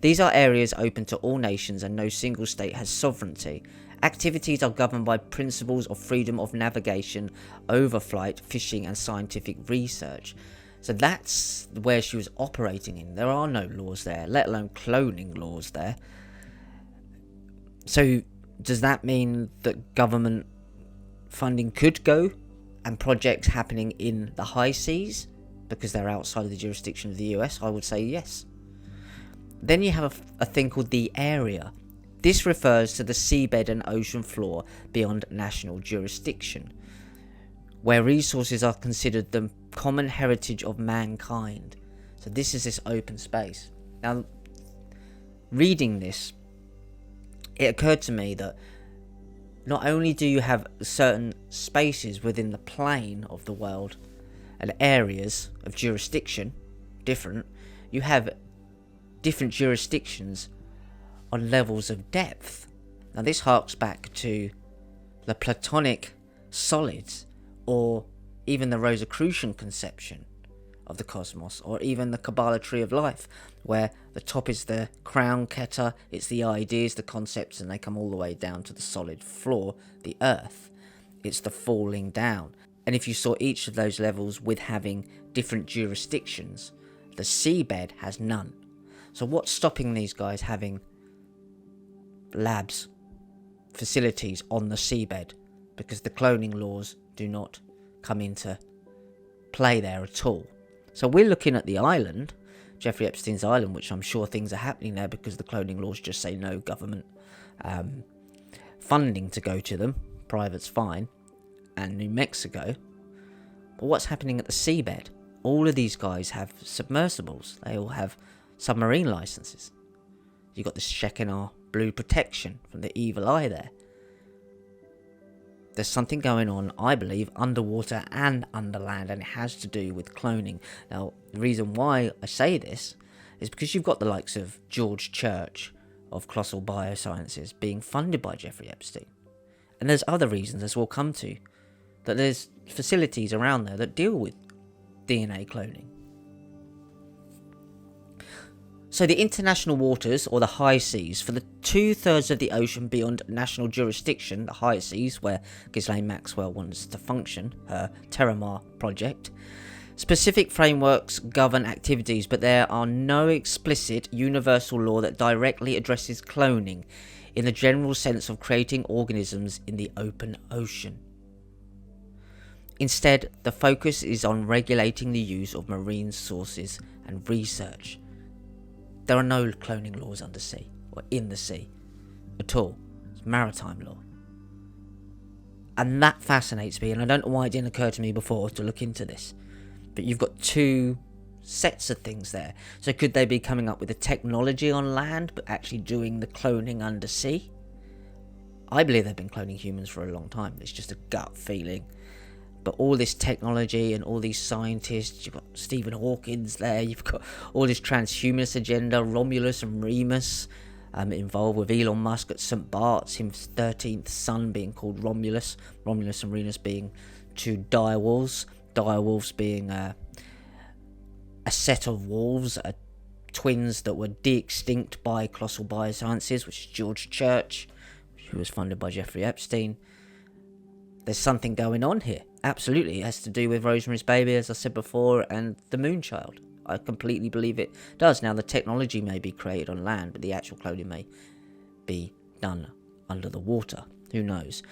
These are areas open to all nations and no single state has sovereignty. Activities are governed by principles of freedom of navigation, overflight, fishing and scientific research. So that's where she was operating in. There are no laws there, let alone cloning laws there. So does that mean that government funding could go and projects happening in the high seas because they're outside of the jurisdiction of the US? I would say yes. Then you have a thing called the area. This refers to the seabed and ocean floor beyond national jurisdiction, where resources are considered the common heritage of mankind. So this is this open space. Now, reading this, it occurred to me that not only do you have certain spaces within the plane of the world and areas of jurisdiction different, you have different jurisdictions on levels of depth. Now this harks back to the Platonic solids, or even the Rosicrucian conception of the cosmos, or even the Kabbalah tree of life, where the top is the crown Keter, it's the ideas, the concepts, and they come all the way down to the solid floor, the earth. It's the falling down. And if you saw each of those levels with having different jurisdictions, the seabed has none. So what's stopping these guys having labs, facilities on the seabed? Because the cloning laws do not come into play there at all. So we're looking at the island, Jeffrey Epstein's island, which I'm sure things are happening there because the cloning laws just say no government funding to go to them. Private's fine. And New Mexico. But what's happening at the seabed? All of these guys have submersibles. They all have submarine licenses. You've got this Shekinah blue protection from the evil eye there. There's something going on, I believe, underwater and underland, and it has to do with cloning. Now, the reason why I say this is because you've got the likes of George Church of Colossal Biosciences being funded by Jeffrey Epstein. And there's other reasons, as we'll come to, that there's facilities around there that deal with DNA cloning. So the international waters, or the high seas, for the 2/3 of the ocean beyond national jurisdiction, the high seas, where Ghislaine Maxwell wants to function, her Terramar project, specific frameworks govern activities, but there are no explicit universal law that directly addresses cloning in the general sense of creating organisms in the open ocean. Instead, the focus is on regulating the use of marine sources and research. There are no cloning laws undersea, or in the sea, at all. It's maritime law. And that fascinates me, and I don't know why it didn't occur to me before to look into this. But you've got two sets of things there. So could they be coming up with the technology on land, but actually doing the cloning undersea? I believe they've been cloning humans for a long time. It's just a gut feeling. But all this technology and all these scientists, you've got Stephen Hawkins there, you've got all this transhumanist agenda, Romulus and Remus involved with Elon Musk at St. Bart's, his 13th son being called Romulus and Remus being two direwolves being a set of wolves, twins that were de-extinct by Colossal Biosciences, which is George Church, who was funded by Jeffrey Epstein. There's something going on here. Absolutely, it has to do with Rosemary's Baby, as I said before, and the Moonchild. I completely believe it does. Now, the technology may be created on land, but the actual cloning may be done under the water. Who knows?